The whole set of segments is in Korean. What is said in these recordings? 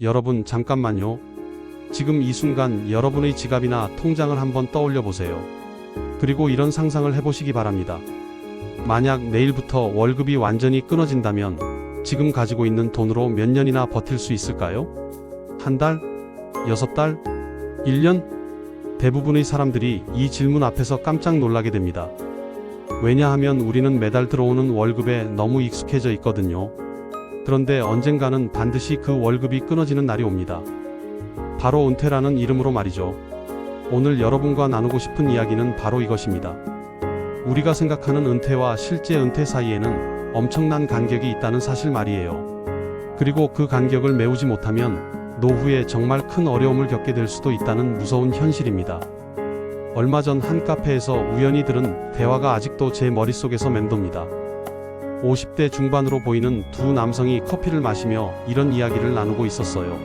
여러분 잠깐만요. 지금 이 순간 여러분의 지갑이나 통장을 한번 떠올려 보세요. 그리고 이런 상상을 해보시기 바랍니다. 만약 내일부터 월급이 완전히 끊어진다면 지금 가지고 있는 돈으로 몇 년이나 버틸 수 있을까요? 한 달? 6달? 1년? 대부분의 사람들이 이 질문 앞에서 깜짝 놀라게 됩니다. 왜냐하면 우리는 매달 들어오는 월급에 너무 익숙해져 있거든요. 그런데 언젠가는 반드시 그 월급이 끊어지는 날이 옵니다. 바로 은퇴라는 이름으로 말이죠. 오늘 여러분과 나누고 싶은 이야기는 바로 이것입니다. 우리가 생각하는 은퇴와 실제 은퇴 사이에는 엄청난 간격이 있다는 사실 말이에요. 그리고 그 간격을 메우지 못하면 노후에 정말 큰 어려움을 겪게 될 수도 있다는 무서운 현실입니다. 얼마 전 한 카페에서 우연히 들은 대화가 아직도 제 머릿속에서 맴돕니다. 50대 중반으로 보이는 두 남성이 커피를 마시며 이런 이야기를 나누고 있었어요.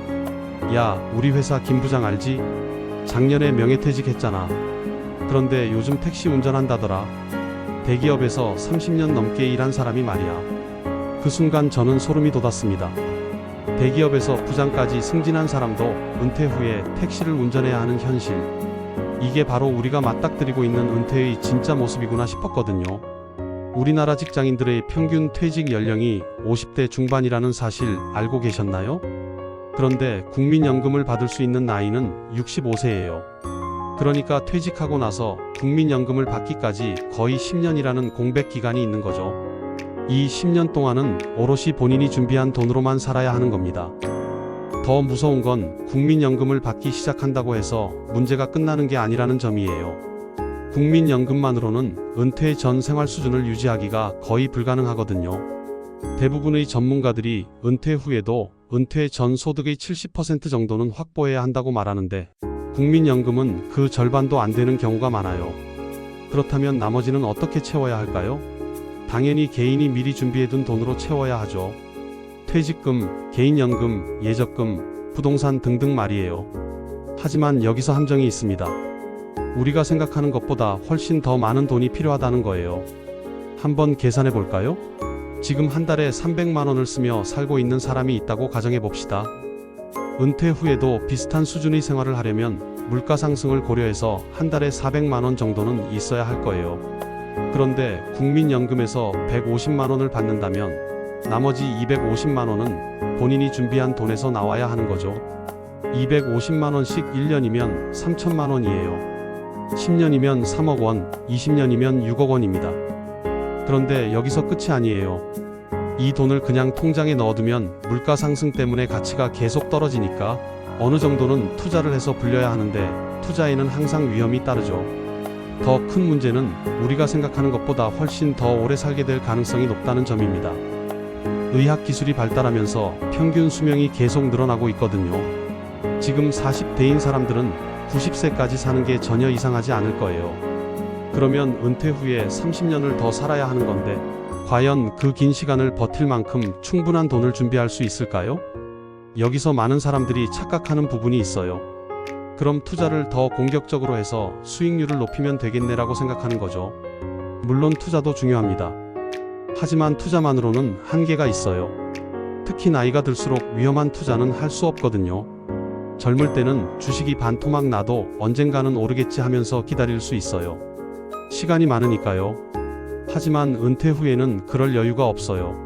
야, 우리 회사 김 부장 알지? 작년에 명예퇴직했잖아. 그런데 요즘 택시 운전한다더라. 대기업에서 30년 넘게 일한 사람이 말이야. 그 순간 저는 소름이 돋았습니다. 대기업에서 부장까지 승진한 사람도 은퇴 후에 택시를 운전해야 하는 현실. 이게 바로 우리가 맞닥뜨리고 있는 은퇴의 진짜 모습이구나 싶었거든요. 우리나라 직장인들의 평균 퇴직 연령이 50대 중반이라는 사실 알고 계셨나요? 그런데 국민연금을 받을 수 있는 나이는 65세예요. 그러니까 퇴직하고 나서 국민연금을 받기까지 거의 10년이라는 공백 기간이 있는 거죠. 이 10년 동안은 오롯이 본인이 준비한 돈으로만 살아야 하는 겁니다. 더 무서운 건 국민연금을 받기 시작한다고 해서 문제가 끝나는 게 아니라는 점이에요. 국민연금만으로는 은퇴 전 생활 수준을 유지하기가 거의 불가능하거든요. 대부분의 전문가들이 은퇴 후에도 은퇴 전 소득의 70% 정도는 확보해야 한다고 말하는데 국민연금은 그 절반도 안 되는 경우가 많아요. 그렇다면 나머지는 어떻게 채워야 할까요? 당연히 개인이 미리 준비해둔 돈으로 채워야 하죠. 퇴직금, 개인연금, 예적금, 부동산 등등 말이에요. 하지만 여기서 함정이 있습니다. 우리가 생각하는 것보다 훨씬 더 많은 돈이 필요하다는 거예요. 한번 계산해 볼까요? 지금 한 달에 300만 원을 쓰며 살고 있는 사람이 있다고 가정해 봅시다. 은퇴 후에도 비슷한 수준의 생활을 하려면 물가 상승을 고려해서 한 달에 400만 원 정도는 있어야 할 거예요. 그런데 국민연금에서 150만 원을 받는다면 나머지 250만 원은 본인이 준비한 돈에서 나와야 하는 거죠. 250만 원씩 1년이면 3천만 원이에요. 10년이면 3억 원, 20년이면 6억 원입니다. 그런데 여기서 끝이 아니에요. 이 돈을 그냥 통장에 넣어두면 물가 상승 때문에 가치가 계속 떨어지니까 어느 정도는 투자를 해서 불려야 하는데 투자에는 항상 위험이 따르죠. 더 큰 문제는 우리가 생각하는 것보다 훨씬 더 오래 살게 될 가능성이 높다는 점입니다. 의학 기술이 발달하면서 평균 수명이 계속 늘어나고 있거든요. 지금 40대인 사람들은 90세까지 사는 게 전혀 이상하지 않을 거예요. 그러면 은퇴 후에 30년을 더 살아야 하는 건데 과연 그 긴 시간을 버틸 만큼 충분한 돈을 준비할 수 있을까요? 여기서 많은 사람들이 착각하는 부분이 있어요. 그럼 투자를 더 공격적으로 해서 수익률을 높이면 되겠네라고 생각하는 거죠. 물론 투자도 중요합니다. 하지만 투자만으로는 한계가 있어요. 특히 나이가 들수록 위험한 투자는 할 수 없거든요. 젊을 때는 주식이 반토막 나도 언젠가는 오르겠지 하면서 기다릴 수 있어요. 시간이 많으니까요. 하지만 은퇴 후에는 그럴 여유가 없어요.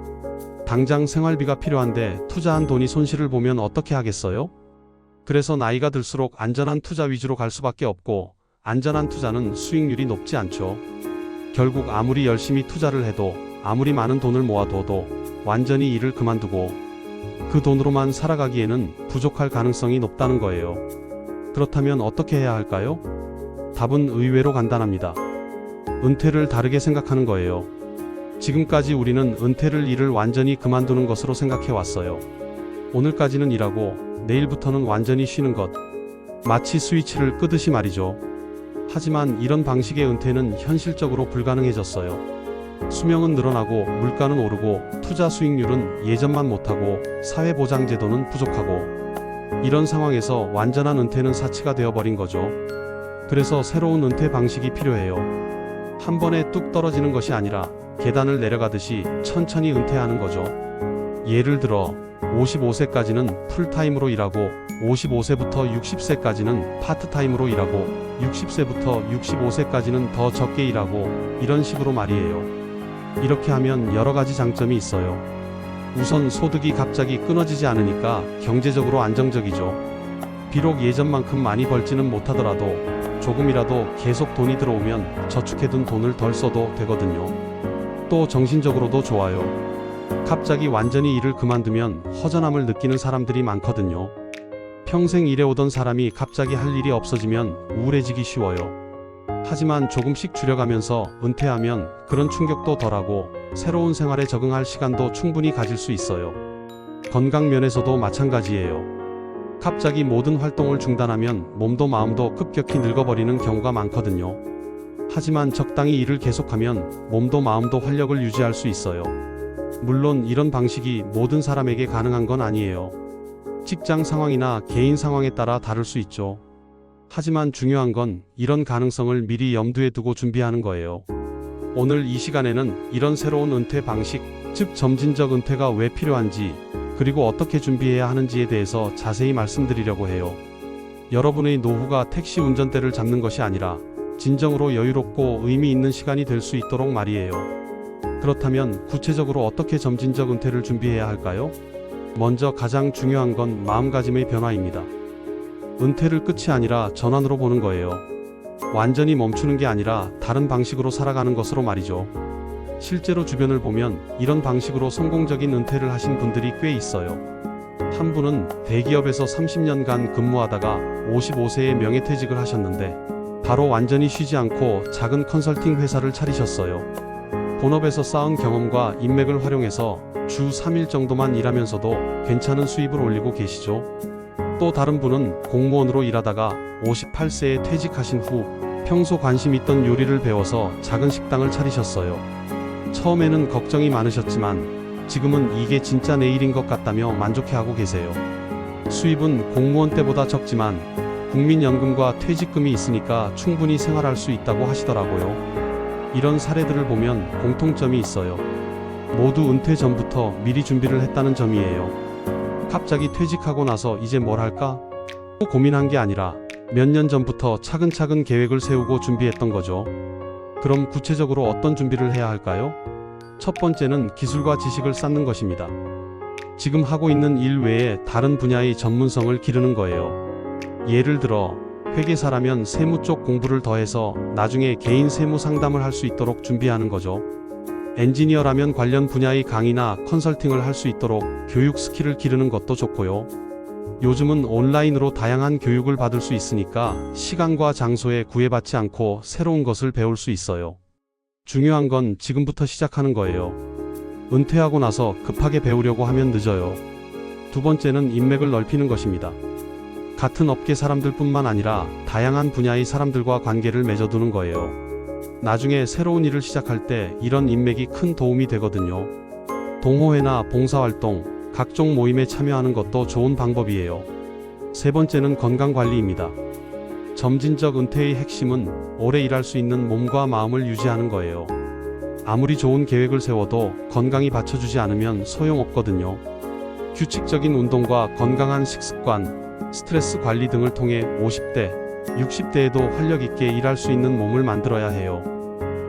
당장 생활비가 필요한데 투자한 돈이 손실을 보면 어떻게 하겠어요? 그래서 나이가 들수록 안전한 투자 위주로 갈 수밖에 없고 안전한 투자는 수익률이 높지 않죠. 결국 아무리 열심히 투자를 해도 아무리 많은 돈을 모아둬도 완전히 일을 그만두고 그 돈으로만 살아가기에는 부족할 가능성이 높다는 거예요. 그렇다면 어떻게 해야 할까요? 답은 의외로 간단합니다. 은퇴를 다르게 생각하는 거예요. 지금까지 우리는 은퇴를 일을 완전히 그만두는 것으로 생각해 왔어요. 오늘까지는 일하고 내일부터는 완전히 쉬는 것. 마치 스위치를 끄듯이 말이죠. 하지만 이런 방식의 은퇴는 현실적으로 불가능해졌어요. 수명은 늘어나고 물가는 오르고 투자 수익률은 예전만 못하고 사회보장제도는 부족하고 이런 상황에서 완전한 은퇴는 사치가 되어버린 거죠. 그래서 새로운 은퇴 방식이 필요해요. 한 번에 뚝 떨어지는 것이 아니라 계단을 내려가듯이 천천히 은퇴하는 거죠. 예를 들어 55세까지는 풀타임으로 일하고 55세부터 60세까지는 파트타임으로 일하고 60세부터 65세까지는 더 적게 일하고 이런 식으로 말이에요. 이렇게 하면 여러 가지 장점이 있어요. 우선 소득이 갑자기 끊어지지 않으니까 경제적으로 안정적이죠. 비록 예전만큼 많이 벌지는 못하더라도 조금이라도 계속 돈이 들어오면 저축해둔 돈을 덜 써도 되거든요. 또 정신적으로도 좋아요. 갑자기 완전히 일을 그만두면 허전함을 느끼는 사람들이 많거든요. 평생 일해오던 사람이 갑자기 할 일이 없어지면 우울해지기 쉬워요. 하지만 조금씩 줄여가면서 은퇴하면 그런 충격도 덜하고 새로운 생활에 적응할 시간도 충분히 가질 수 있어요. 건강 면에서도 마찬가지예요. 갑자기 모든 활동을 중단하면 몸도 마음도 급격히 늙어버리는 경우가 많거든요. 하지만 적당히 일을 계속하면 몸도 마음도 활력을 유지할 수 있어요. 물론 이런 방식이 모든 사람에게 가능한 건 아니에요. 직장 상황이나 개인 상황에 따라 다를 수 있죠. 하지만 중요한 건 이런 가능성을 미리 염두에 두고 준비하는 거예요. 오늘 이 시간에는 이런 새로운 은퇴 방식, 즉 점진적 은퇴가 왜 필요한지, 그리고 어떻게 준비해야 하는지에 대해서 자세히 말씀드리려고 해요. 여러분의 노후가 택시 운전대를 잡는 것이 아니라 진정으로 여유롭고 의미 있는 시간이 될 수 있도록 말이에요. 그렇다면 구체적으로 어떻게 점진적 은퇴를 준비해야 할까요? 먼저 가장 중요한 건 마음가짐의 변화입니다. 은퇴를 끝이 아니라 전환으로 보는 거예요. 완전히 멈추는 게 아니라 다른 방식으로 살아가는 것으로 말이죠. 실제로 주변을 보면 이런 방식으로 성공적인 은퇴를 하신 분들이 꽤 있어요. 한 분은 대기업에서 30년간 근무하다가 55세에 명예퇴직을 하셨는데 바로 완전히 쉬지 않고 작은 컨설팅 회사를 차리셨어요. 본업에서 쌓은 경험과 인맥을 활용해서 주 3일 정도만 일하면서도 괜찮은 수입을 올리고 계시죠. 또 다른 분은 공무원으로 일하다가 58세에 퇴직하신 후 평소 관심 있던 요리를 배워서 작은 식당을 차리셨어요. 처음에는 걱정이 많으셨지만 지금은 이게 진짜 내 일인 것 같다며 만족해하고 계세요. 수입은 공무원 때보다 적지만 국민연금과 퇴직금이 있으니까 충분히 생활할 수 있다고 하시더라고요. 이런 사례들을 보면 공통점이 있어요. 모두 은퇴 전부터 미리 준비를 했다는 점이에요. 갑자기 퇴직하고 나서 이제 뭘 할까? 고민한 게 아니라 몇 년 전부터 차근차근 계획을 세우고 준비했던 거죠. 그럼 구체적으로 어떤 준비를 해야 할까요? 첫 번째는 기술과 지식을 쌓는 것입니다. 지금 하고 있는 일 외에 다른 분야의 전문성을 기르는 거예요. 예를 들어 회계사라면 세무 쪽 공부를 더해서 나중에 개인 세무 상담을 할 수 있도록 준비하는 거죠. 엔지니어라면 관련 분야의 강의나 컨설팅을 할 수 있도록 교육 스킬을 기르는 것도 좋고요. 요즘은 온라인으로 다양한 교육을 받을 수 있으니까 시간과 장소에 구애받지 않고 새로운 것을 배울 수 있어요. 중요한 건 지금부터 시작하는 거예요. 은퇴하고 나서 급하게 배우려고 하면 늦어요. 두 번째는 인맥을 넓히는 것입니다. 같은 업계 사람들뿐만 아니라 다양한 분야의 사람들과 관계를 맺어두는 거예요. 나중에 새로운 일을 시작할 때 이런 인맥이 큰 도움이 되거든요. 동호회나 봉사활동, 각종 모임에 참여하는 것도 좋은 방법이에요. 세 번째는 건강관리입니다. 점진적 은퇴의 핵심은 오래 일할 수 있는 몸과 마음을 유지하는 거예요. 아무리 좋은 계획을 세워도 건강이 받쳐주지 않으면 소용없거든요. 규칙적인 운동과 건강한 식습관, 스트레스 관리 등을 통해 50대, 60대에도 활력 있게 일할 수 있는 몸을 만들어야 해요.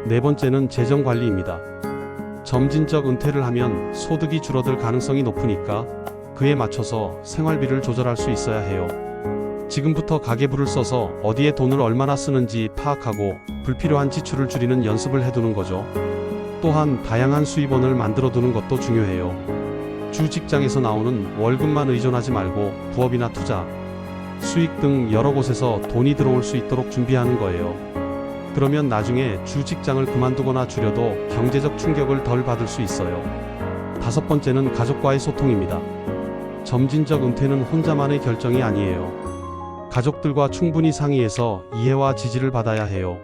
네 번째는 재정 관리입니다. 점진적 은퇴를 하면 소득이 줄어들 가능성이 높으니까 그에 맞춰서 생활비를 조절할 수 있어야 해요. 지금부터 가계부를 써서 어디에 돈을 얼마나 쓰는지 파악하고 불필요한 지출을 줄이는 연습을 해두는 거죠. 또한 다양한 수입원을 만들어 두는 것도 중요해요. 주 직장에서 나오는 월급만 의존하지 말고 부업이나 투자, 수익 등 여러 곳에서 돈이 들어올 수 있도록 준비하는 거예요. 그러면 나중에 주 직장을 그만두거나 줄여도 경제적 충격을 덜 받을 수 있어요. 다섯 번째는 가족과의 소통입니다. 점진적 은퇴는 혼자만의 결정이 아니에요. 가족들과 충분히 상의해서 이해와 지지를 받아야 해요.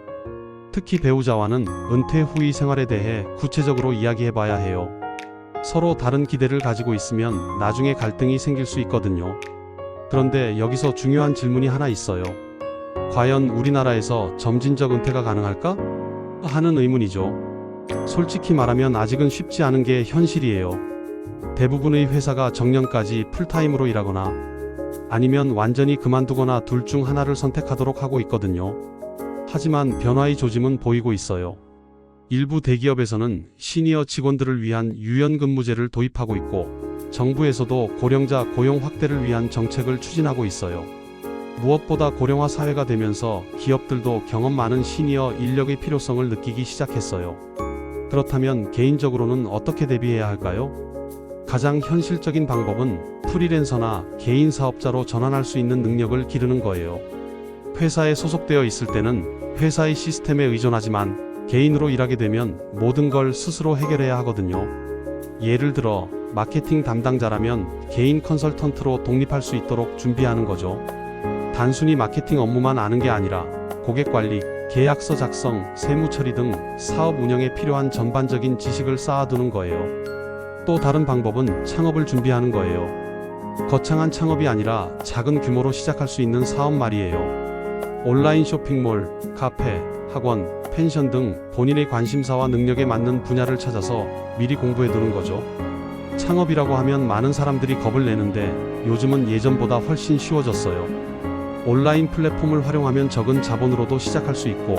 특히 배우자와는 은퇴 후의 생활에 대해 구체적으로 이야기해봐야 해요. 서로 다른 기대를 가지고 있으면 나중에 갈등이 생길 수 있거든요. 그런데 여기서 중요한 질문이 하나 있어요. 과연 우리나라에서 점진적 은퇴가 가능할까? 하는 의문이죠. 솔직히 말하면 아직은 쉽지 않은 게 현실이에요. 대부분의 회사가 정년까지 풀타임으로 일하거나 아니면 완전히 그만두거나 둘 중 하나를 선택하도록 하고 있거든요. 하지만 변화의 조짐은 보이고 있어요. 일부 대기업에서는 시니어 직원들을 위한 유연근무제를 도입하고 있고, 정부에서도 고령자 고용 확대를 위한 정책을 추진하고 있어요. 무엇보다 고령화 사회가 되면서 기업들도 경험 많은 시니어 인력의 필요성을 느끼기 시작했어요. 그렇다면 개인적으로는 어떻게 대비해야 할까요? 가장 현실적인 방법은 프리랜서나 개인 사업자로 전환할 수 있는 능력을 기르는 거예요. 회사에 소속되어 있을 때는 회사의 시스템에 의존하지만 개인으로 일하게 되면 모든 걸 스스로 해결해야 하거든요. 예를 들어 마케팅 담당자라면 개인 컨설턴트로 독립할 수 있도록 준비하는 거죠. 단순히 마케팅 업무만 아는 게 아니라 고객 관리, 계약서 작성, 세무 처리 등 사업 운영에 필요한 전반적인 지식을 쌓아두는 거예요. 또 다른 방법은 창업을 준비하는 거예요. 거창한 창업이 아니라 작은 규모로 시작할 수 있는 사업 말이에요. 온라인 쇼핑몰, 카페, 학원, 펜션 등 본인의 관심사와 능력에 맞는 분야를 찾아서 미리 공부해두는 거죠. 창업이라고 하면 많은 사람들이 겁을 내는데 요즘은 예전보다 훨씬 쉬워졌어요. 온라인 플랫폼을 활용하면 적은 자본으로도 시작할 수 있고,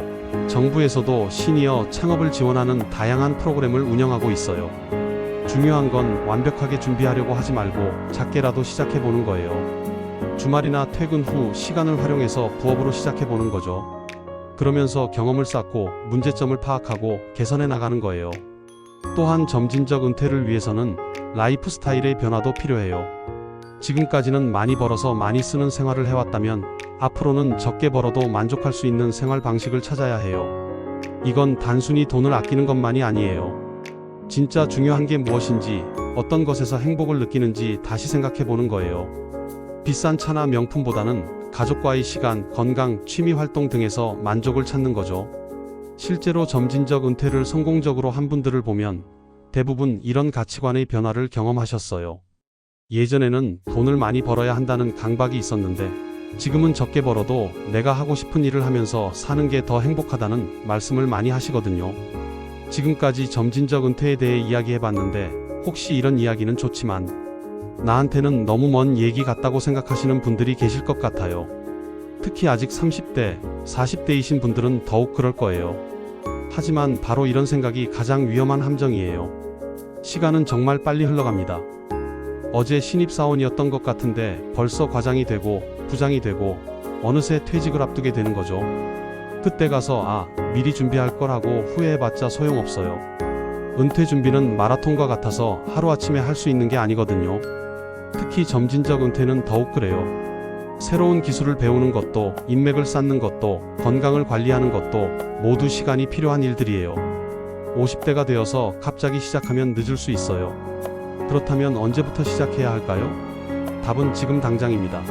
정부에서도 시니어 창업을 지원하는 다양한 프로그램을 운영하고 있어요. 중요한 건 완벽하게 준비하려고 하지 말고 작게라도 시작해보는 거예요. 주말이나 퇴근 후 시간을 활용해서 부업으로 시작해보는 거죠. 그러면서 경험을 쌓고 문제점을 파악하고 개선해 나가는 거예요. 또한 점진적 은퇴를 위해서는 라이프 스타일의 변화도 필요해요. 지금까지는 많이 벌어서 많이 쓰는 생활을 해왔다면 앞으로는 적게 벌어도 만족할 수 있는 생활 방식을 찾아야 해요. 이건 단순히 돈을 아끼는 것만이 아니에요. 진짜 중요한 게 무엇인지, 어떤 것에서 행복을 느끼는지 다시 생각해 보는 거예요. 비싼 차나 명품보다는 가족과의 시간, 건강, 취미 활동 등에서 만족을 찾는 거죠. 실제로 점진적 은퇴를 성공적으로 한 분들을 보면 대부분 이런 가치관의 변화를 경험하셨어요. 예전에는 돈을 많이 벌어야 한다는 강박이 있었는데 지금은 적게 벌어도 내가 하고 싶은 일을 하면서 사는 게 더 행복하다는 말씀을 많이 하시거든요. 지금까지 점진적 은퇴에 대해 이야기해봤는데 혹시 이런 이야기는 좋지만 나한테는 너무 먼 얘기 같다고 생각하시는 분들이 계실 것 같아요. 특히 아직 30대, 40대이신 분들은 더욱 그럴 거예요. 하지만 바로 이런 생각이 가장 위험한 함정이에요. 시간은 정말 빨리 흘러갑니다. 어제 신입사원이었던 것 같은데 벌써 과장이 되고 부장이 되고 어느새 퇴직을 앞두게 되는 거죠. 그때 가서 미리 준비할 걸 하고 후회해봤자 소용없어요. 은퇴 준비는 마라톤과 같아서 하루아침에 할 수 있는 게 아니거든요. 특히 점진적 은퇴는 더욱 그래요. 새로운 기술을 배우는 것도, 인맥을 쌓는 것도, 건강을 관리하는 것도 모두 시간이 필요한 일들이에요. 50대가 되어서 갑자기 시작하면 늦을 수 있어요. 그렇다면 언제부터 시작해야 할까요? 답은 지금 당장입니다.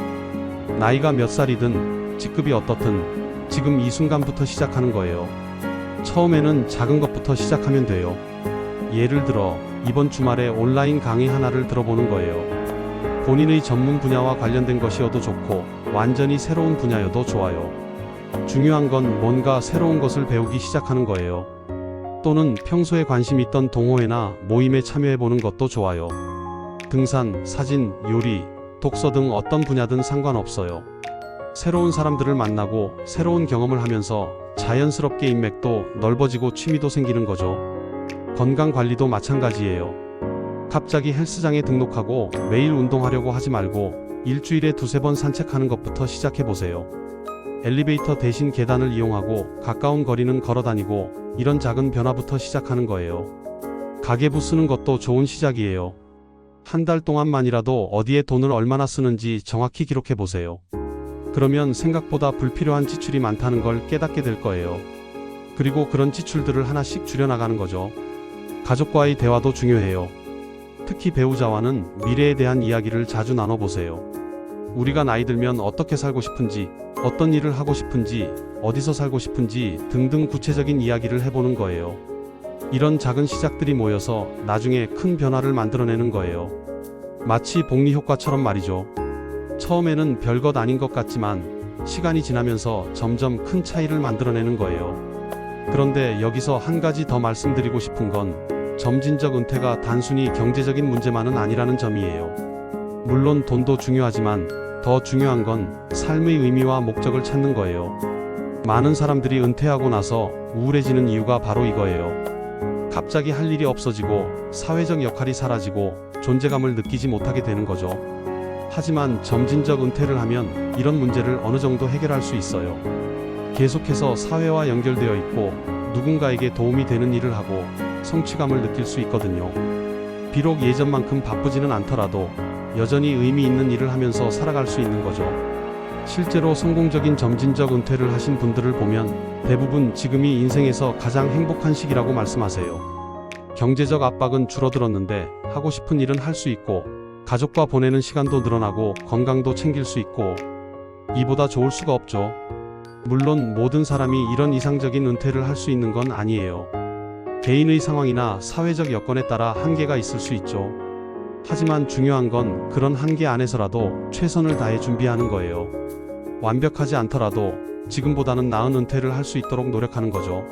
나이가 몇 살이든 직급이 어떻든 지금 이 순간부터 시작하는 거예요. 처음에는 작은 것부터 시작하면 돼요. 예를 들어 이번 주말에 온라인 강의 하나를 들어보는 거예요. 본인의 전문 분야와 관련된 것이어도 좋고 완전히 새로운 분야여도 좋아요. 중요한 건 뭔가 새로운 것을 배우기 시작하는 거예요. 또는 평소에 관심 있던 동호회나 모임에 참여해보는 것도 좋아요. 등산, 사진, 요리, 독서 등 어떤 분야든 상관없어요. 새로운 사람들을 만나고 새로운 경험을 하면서 자연스럽게 인맥도 넓어지고 취미도 생기는 거죠. 건강관리도 마찬가지예요. 갑자기 헬스장에 등록하고 매일 운동하려고 하지 말고 일주일에 2-3번 산책하는 것부터 시작해보세요. 엘리베이터 대신 계단을 이용하고 가까운 거리는 걸어다니고 이런 작은 변화부터 시작하는 거예요. 가계부 쓰는 것도 좋은 시작이에요. 한 달 동안만이라도 어디에 돈을 얼마나 쓰는지 정확히 기록해보세요. 그러면 생각보다 불필요한 지출이 많다는 걸 깨닫게 될 거예요. 그리고 그런 지출들을 하나씩 줄여나가는 거죠. 가족과의 대화도 중요해요. 특히 배우자와는 미래에 대한 이야기를 자주 나눠보세요. 우리가 나이 들면 어떻게 살고 싶은지, 어떤 일을 하고 싶은지, 어디서 살고 싶은지 등등 구체적인 이야기를 해보는 거예요. 이런 작은 시작들이 모여서 나중에 큰 변화를 만들어내는 거예요. 마치 복리 효과처럼 말이죠. 처음에는 별것 아닌 것 같지만 시간이 지나면서 점점 큰 차이를 만들어내는 거예요. 그런데 여기서 한 가지 더 말씀드리고 싶은 건 점진적 은퇴가 단순히 경제적인 문제만은 아니라는 점이에요. 물론 돈도 중요하지만 더 중요한 건 삶의 의미와 목적을 찾는 거예요. 많은 사람들이 은퇴하고 나서 우울해지는 이유가 바로 이거예요. 갑자기 할 일이 없어지고 사회적 역할이 사라지고 존재감을 느끼지 못하게 되는 거죠. 하지만 점진적 은퇴를 하면 이런 문제를 어느 정도 해결할 수 있어요. 계속해서 사회와 연결되어 있고 누군가에게 도움이 되는 일을 하고 성취감을 느낄 수 있거든요. 비록 예전만큼 바쁘지는 않더라도 여전히 의미 있는 일을 하면서 살아갈 수 있는 거죠. 실제로 성공적인 점진적 은퇴를 하신 분들을 보면 대부분 지금이 인생에서 가장 행복한 시기라고 말씀하세요. 경제적 압박은 줄어들었는데 하고 싶은 일은 할 수 있고 가족과 보내는 시간도 늘어나고 건강도 챙길 수 있고 이보다 좋을 수가 없죠. 물론 모든 사람이 이런 이상적인 은퇴를 할 수 있는 건 아니에요. 개인의 상황이나 사회적 여건에 따라 한계가 있을 수 있죠. 하지만 중요한 건 그런 한계 안에서라도 최선을 다해 준비하는 거예요. 완벽하지 않더라도 지금보다는 나은 은퇴를 할 수 있도록 노력하는 거죠.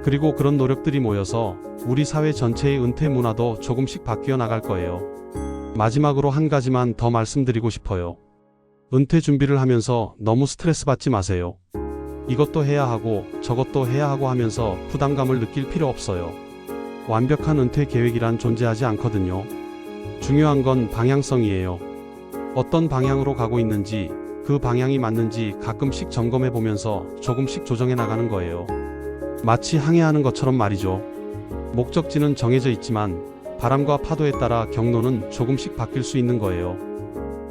그리고 그런 노력들이 모여서 우리 사회 전체의 은퇴 문화도 조금씩 바뀌어 나갈 거예요. 마지막으로 한 가지만 더 말씀드리고 싶어요. 은퇴 준비를 하면서 너무 스트레스 받지 마세요. 이것도 해야 하고 저것도 해야 하고 하면서 부담감을 느낄 필요 없어요. 완벽한 은퇴 계획이란 존재하지 않거든요. 중요한 건 방향성이에요. 어떤 방향으로 가고 있는지, 그 방향이 맞는지 가끔씩 점검해 보면서 조금씩 조정해 나가는 거예요. 마치 항해하는 것처럼 말이죠. 목적지는 정해져 있지만 바람과 파도에 따라 경로는 조금씩 바뀔 수 있는 거예요.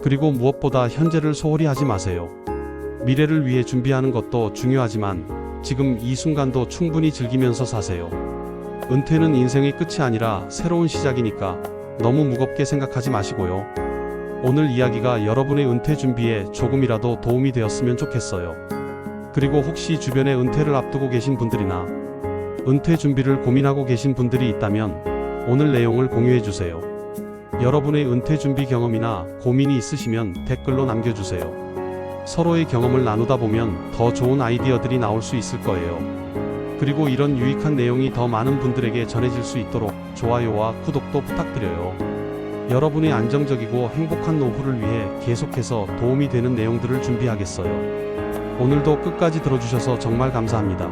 그리고 무엇보다 현재를 소홀히 하지 마세요. 미래를 위해 준비하는 것도 중요하지만 지금 이 순간도 충분히 즐기면서 사세요. 은퇴는 인생의 끝이 아니라 새로운 시작이니까 너무 무겁게 생각하지 마시고요. 오늘 이야기가 여러분의 은퇴 준비에 조금이라도 도움이 되었으면 좋겠어요. 그리고 혹시 주변에 은퇴를 앞두고 계신 분들이나 은퇴 준비를 고민하고 계신 분들이 있다면 오늘 내용을 공유해 주세요. 여러분의 은퇴 준비 경험이나 고민이 있으시면 댓글로 남겨주세요. 서로의 경험을 나누다 보면 더 좋은 아이디어들이 나올 수 있을 거예요. 그리고 이런 유익한 내용이 더 많은 분들에게 전해질 수 있도록 좋아요와 구독도 부탁드려요. 여러분의 안정적이고 행복한 노후를 위해 계속해서 도움이 되는 내용들을 준비하겠어요. 오늘도 끝까지 들어주셔서 정말 감사합니다.